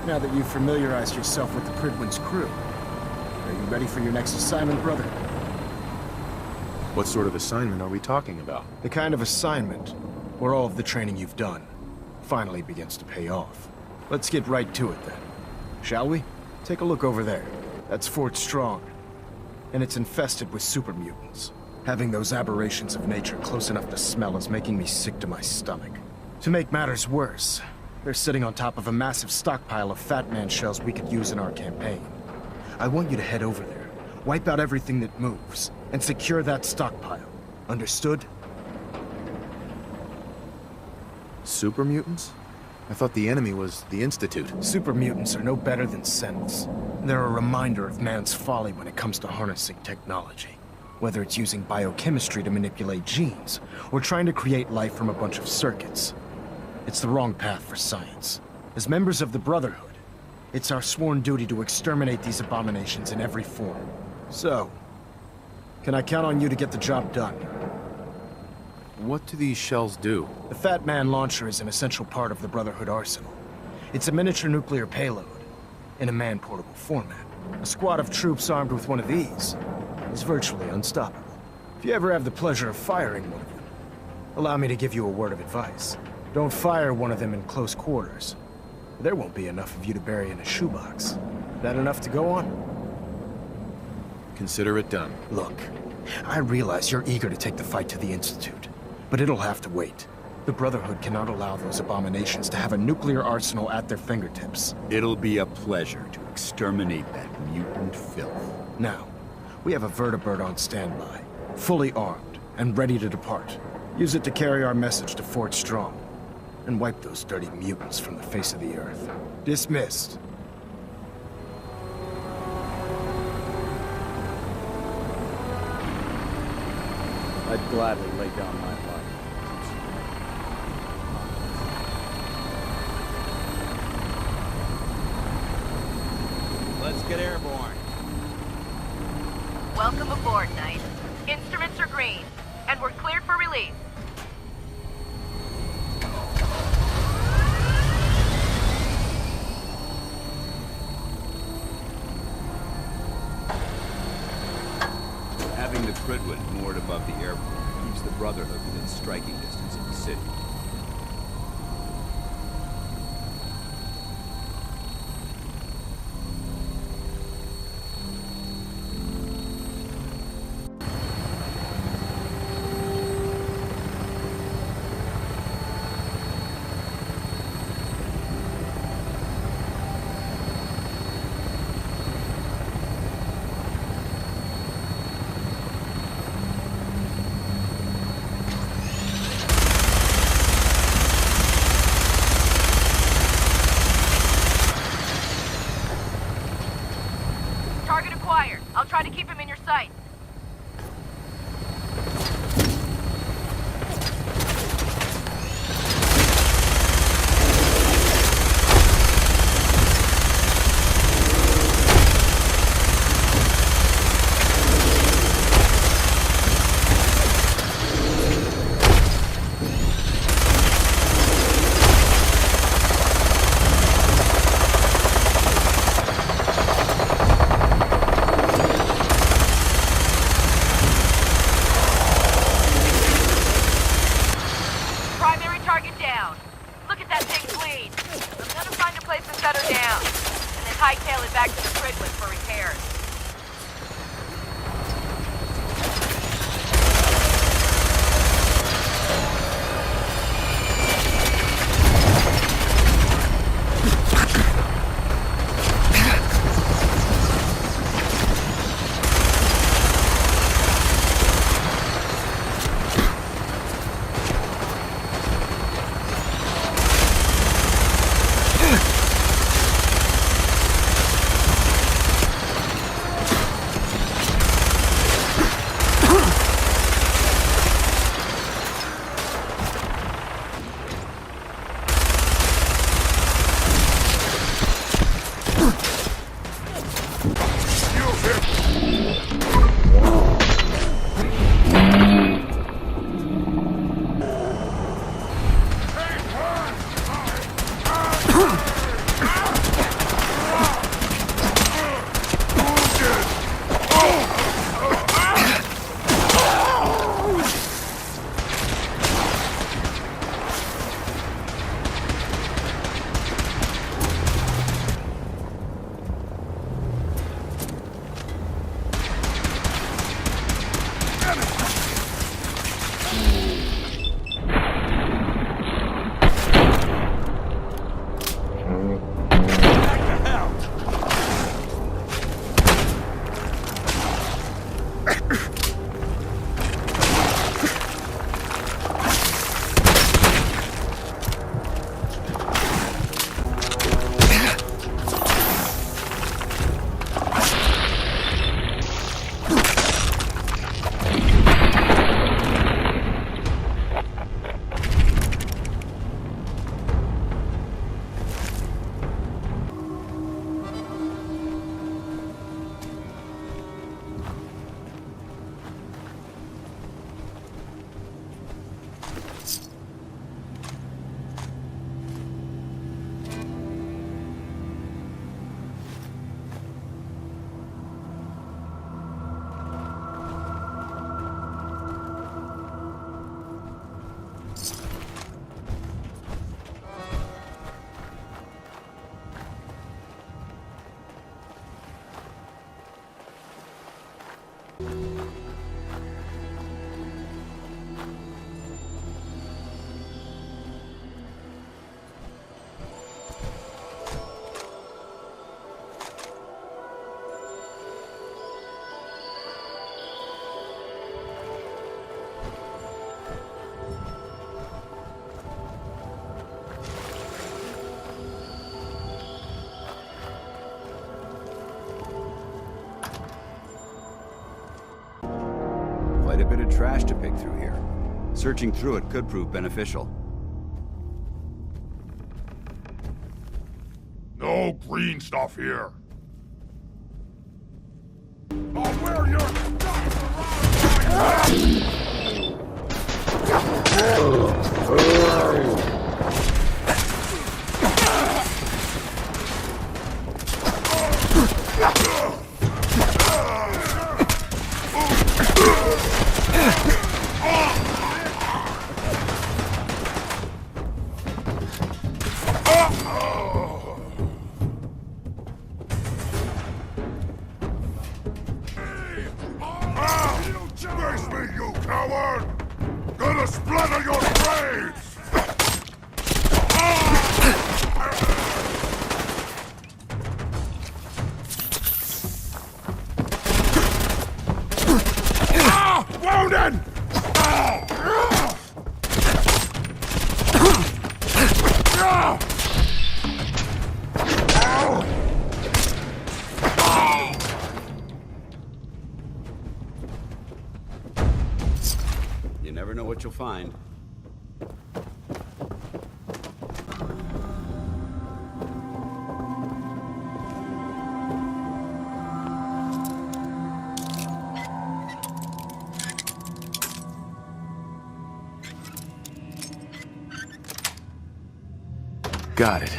Now that you've familiarized yourself with the Pridwin's crew, are you ready for your next assignment, brother? What sort of assignment are we talking about? The kind of assignment where all of the training you've done finally begins to pay off. Let's get right to it then, shall we? Take a look over there. That's Fort Strong, and it's infested with super mutants. Having those aberrations of nature close enough to smell is making me sick to my stomach. To make matters worse, they're sitting on top of a massive stockpile of Fat Man shells we could use in our campaign. I want you to head over there, wipe out everything that moves, and secure that stockpile. Understood? Super mutants? I thought the enemy was the Institute. Super mutants are no better than synths. They're a reminder of man's folly when it comes to harnessing technology. Whether it's using biochemistry to manipulate genes, or trying to create life from a bunch of circuits. It's the wrong path for science. As members of the Brotherhood, it's our sworn duty to exterminate these abominations in every form. So, can I count on you to get the job done? What do these shells do? The Fat Man launcher is an essential part of the Brotherhood arsenal. It's a miniature nuclear payload, in a man-portable format. A squad of troops armed with one of these is virtually unstoppable. If you ever have the pleasure of firing one of them, allow me to give you a word of advice. Don't fire one of them in close quarters. There won't be enough of you to bury in a shoebox. That enough to go on? Consider it done. Look, I realize you're eager to take the fight to the Institute, but it'll have to wait. The Brotherhood cannot allow those abominations to have a nuclear arsenal at their fingertips. It'll be a pleasure to exterminate that mutant filth. Now, we have a vertibird on standby, fully armed and ready to depart. Use it to carry our message to Fort Strong, and wipe those dirty mutants from the face of the earth. Dismissed. I'd gladly lay down my life. Let's get airborne. Welcome aboard, Knight. Instruments are green, and we're cleared for release. Having the Pridwin moored above the airport keeps the Brotherhood within striking distance of the city. Target acquired. I'll try to keep him in your sight. Primary target down. Look at that thing bleed. I'm gonna find a place to set her down, and then hightail it back to the Pridwin for repairs. Quite a bit of trash to pick through here. Searching through it could prove beneficial. No green stuff here. I'll wear your stuff around. Face me, you coward! Gonna splatter your brains! Wounded! You never know what you'll find. Got it.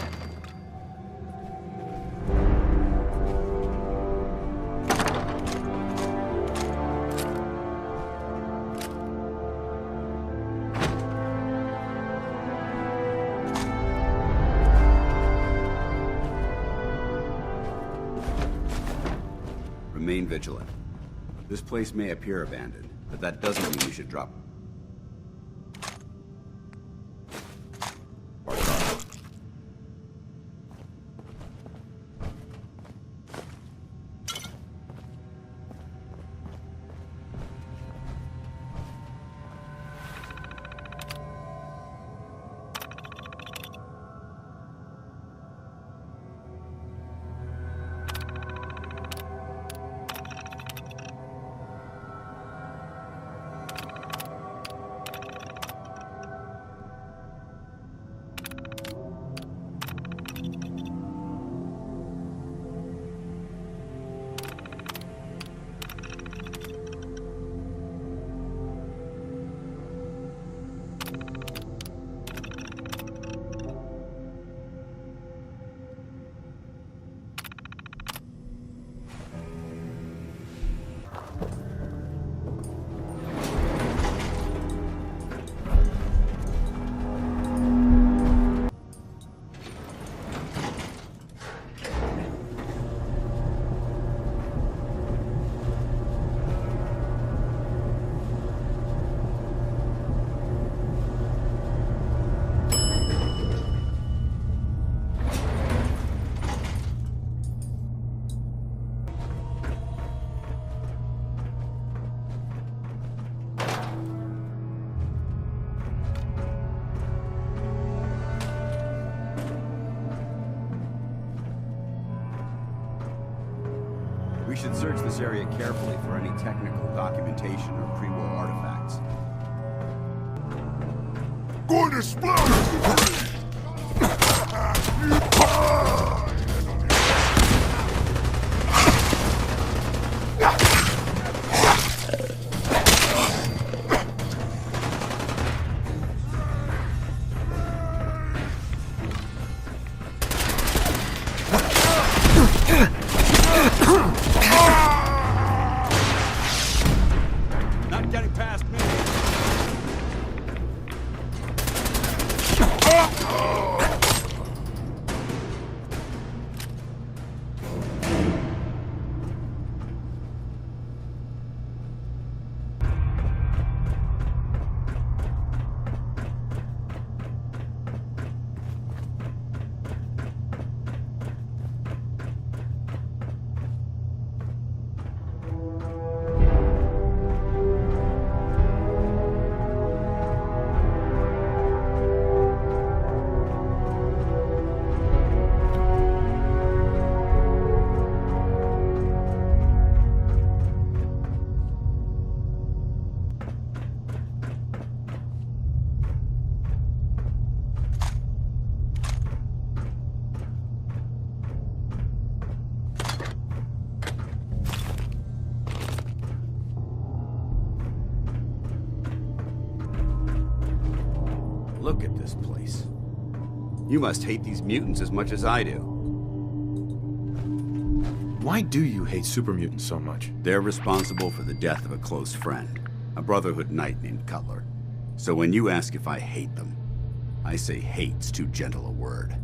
Remain vigilant. This place may appear abandoned, but that doesn't mean we should drop. We should search this area carefully for any technical documentation or pre-war artifacts. Going to splatter! Not getting past me. Look at this place. You must hate these mutants as much as I do. Why do you hate super mutants so much? They're responsible for the death of a close friend, a Brotherhood knight named Cutler. So when you ask if I hate them, I say hate's too gentle a word.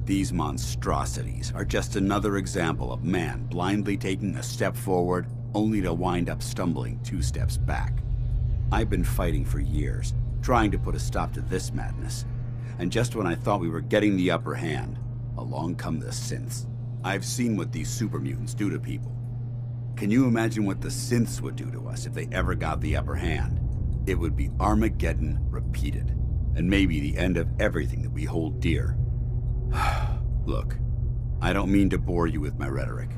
These monstrosities are just another example of man blindly taking a step forward, only to wind up stumbling 2 steps back. I've been fighting for years, trying to put a stop to this madness. And just when I thought we were getting the upper hand, along come the synths. I've seen what these super mutants do to people. Can you imagine what the synths would do to us if they ever got the upper hand? It would be Armageddon repeated, and maybe the end of everything that we hold dear. Look, I don't mean to bore you with my rhetoric.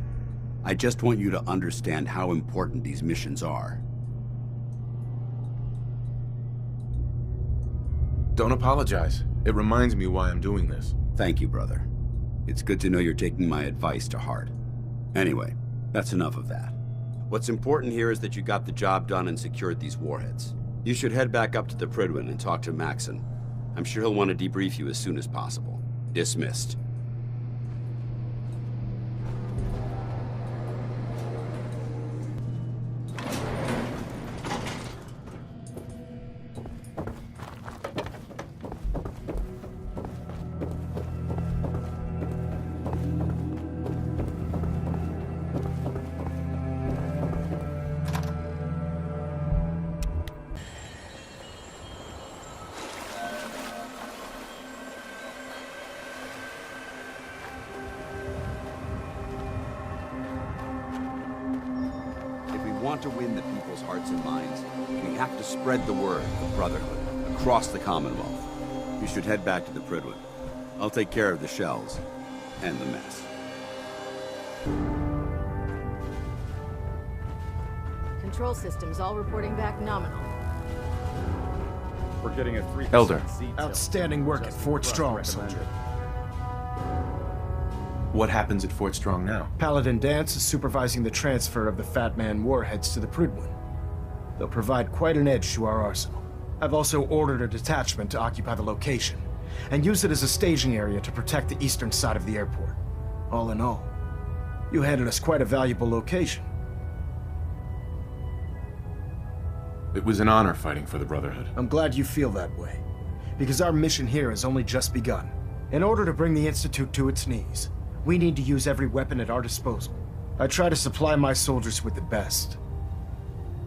I just want you to understand how important these missions are. Don't apologize. It reminds me why I'm doing this. Thank you, brother. It's good to know you're taking my advice to heart. Anyway, that's enough of that. What's important here is that you got the job done and secured these warheads. You should head back up to the Prydwen and talk to Maxson. I'm sure he'll want to debrief you as soon as possible. Dismissed. Want to win the people's hearts and minds, we have to spread the word of the Brotherhood across the Commonwealth. You should head back to the Prydwen. I'll take care of the shells and the mess. Control systems all reporting back nominal. We're getting a 3% Elder. seed tilt. Outstanding work at Fort Strong, soldier. What happens at Fort Strong now? Paladin Dance is supervising the transfer of the Fat Man warheads to the Prydwen. They'll provide quite an edge to our arsenal. I've also ordered a detachment to occupy the location, and use it as a staging area to protect the eastern side of the airport. All in all, you handed us quite a valuable location. It was an honor fighting for the Brotherhood. I'm glad you feel that way, because our mission here has only just begun. In order to bring the Institute to its knees, we need to use every weapon at our disposal. I try to supply my soldiers with the best.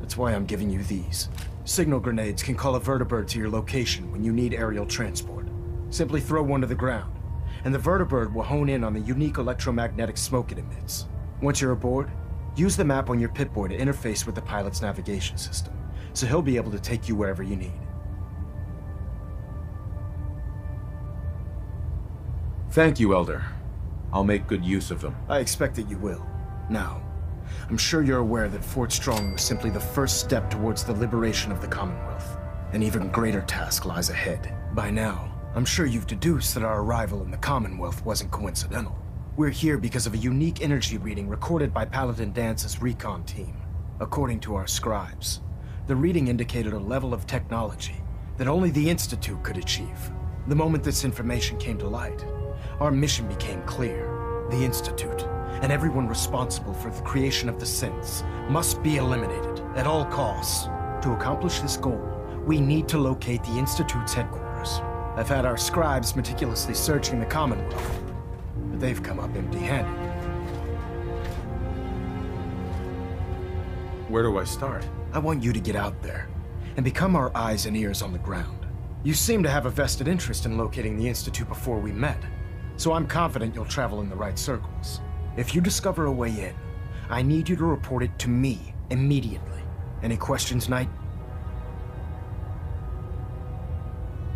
That's why I'm giving you these. Signal grenades can call a vertibird to your location when you need aerial transport. Simply throw one to the ground, and the vertibird will hone in on the unique electromagnetic smoke it emits. Once you're aboard, use the map on your Pip-Boy to interface with the pilot's navigation system, so he'll be able to take you wherever you need. Thank you, Elder. I'll make good use of them. I expect that you will. Now, I'm sure you're aware that Fort Strong was simply the first step towards the liberation of the Commonwealth. An even greater task lies ahead. By now, I'm sure you've deduced that our arrival in the Commonwealth wasn't coincidental. We're here because of a unique energy reading recorded by Paladin Dance's recon team. According to our scribes, the reading indicated a level of technology that only the Institute could achieve. The moment this information came to light, our mission became clear. The Institute, and everyone responsible for the creation of the synths, must be eliminated at all costs. To accomplish this goal, we need to locate the Institute's headquarters. I've had our scribes meticulously searching the Commonwealth, but they've come up empty-handed. Where do I start? I want you to get out there and become our eyes and ears on the ground. You seem to have a vested interest in locating the Institute before we met, so I'm confident you'll travel in the right circles. If you discover a way in, I need you to report it to me immediately. Any questions, Knight?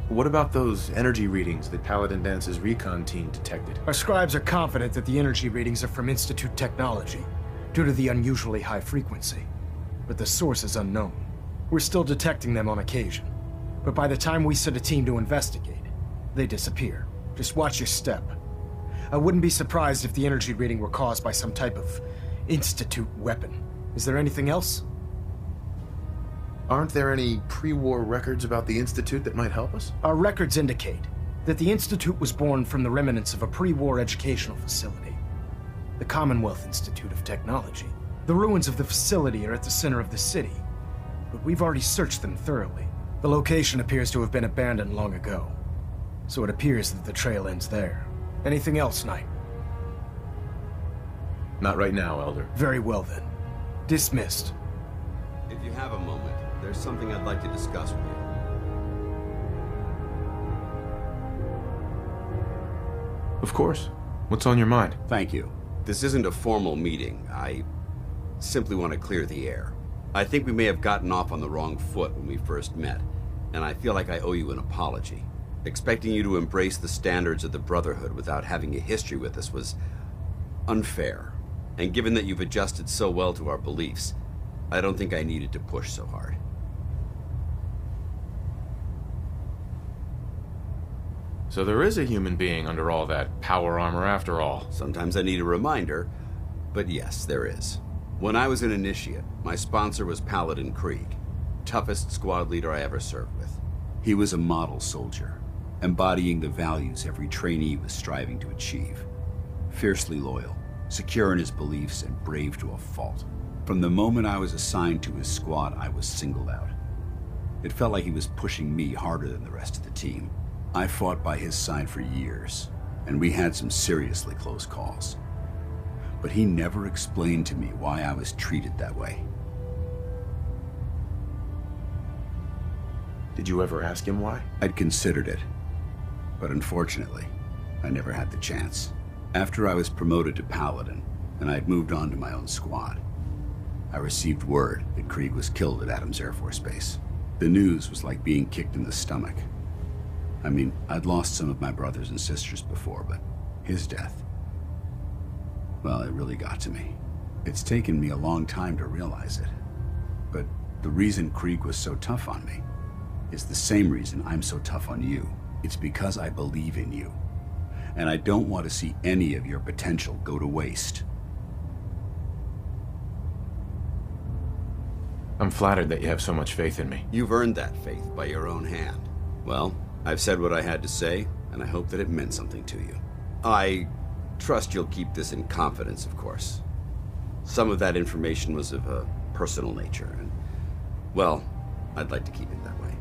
What about those energy readings that Paladin Dance's recon team detected? Our scribes are confident that the energy readings are from Institute technology, due to the unusually high frequency. But the source is unknown. We're still detecting them on occasion. But by the time we send a team to investigate, they disappear. Just watch your step. I wouldn't be surprised if the energy reading were caused by some type of Institute weapon. Is there anything else? Aren't there any pre-war records about the Institute that might help us? Our records indicate that the Institute was born from the remnants of a pre-war educational facility, the Commonwealth Institute of Technology. The ruins of the facility are at the center of the city, but we've already searched them thoroughly. The location appears to have been abandoned long ago, so it appears that the trail ends there. Anything else, Knight? Not right now, Elder. Very well then. Dismissed. If you have a moment, there's something I'd like to discuss with you. Of course. What's on your mind? Thank you. This isn't a formal meeting. I simply want to clear the air. I think we may have gotten off on the wrong foot when we first met, and I feel like I owe you an apology. Expecting you to embrace the standards of the Brotherhood without having a history with us was unfair. And given that you've adjusted so well to our beliefs, I don't think I needed to push so hard. So there is a human being under all that power armor after all. Sometimes I need a reminder, but yes, there is. When I was an initiate, my sponsor was Paladin Krieg, toughest squad leader I ever served with. He was a model soldier, embodying the values every trainee was striving to achieve. Fiercely loyal, secure in his beliefs, and brave to a fault. From the moment I was assigned to his squad, I was singled out. It felt like he was pushing me harder than the rest of the team. I fought by his side for years, and we had some seriously close calls. But he never explained to me why I was treated that way. Did you ever ask him why? I'd considered it, but unfortunately, I never had the chance. After I was promoted to Paladin, and I'd moved on to my own squad, I received word that Krieg was killed at Adams Air Force Base. The news was like being kicked in the stomach. I mean, I'd lost some of my brothers and sisters before, but his death, well, it really got to me. It's taken me a long time to realize it. But the reason Krieg was so tough on me is the same reason I'm so tough on you. It's because I believe in you. And I don't want to see any of your potential go to waste. I'm flattered that you have so much faith in me. You've earned that faith by your own hand. Well, I've said what I had to say, and I hope that it meant something to you. I trust you'll keep this in confidence, of course. Some of that information was of a personal nature, and, well, I'd like to keep it that way.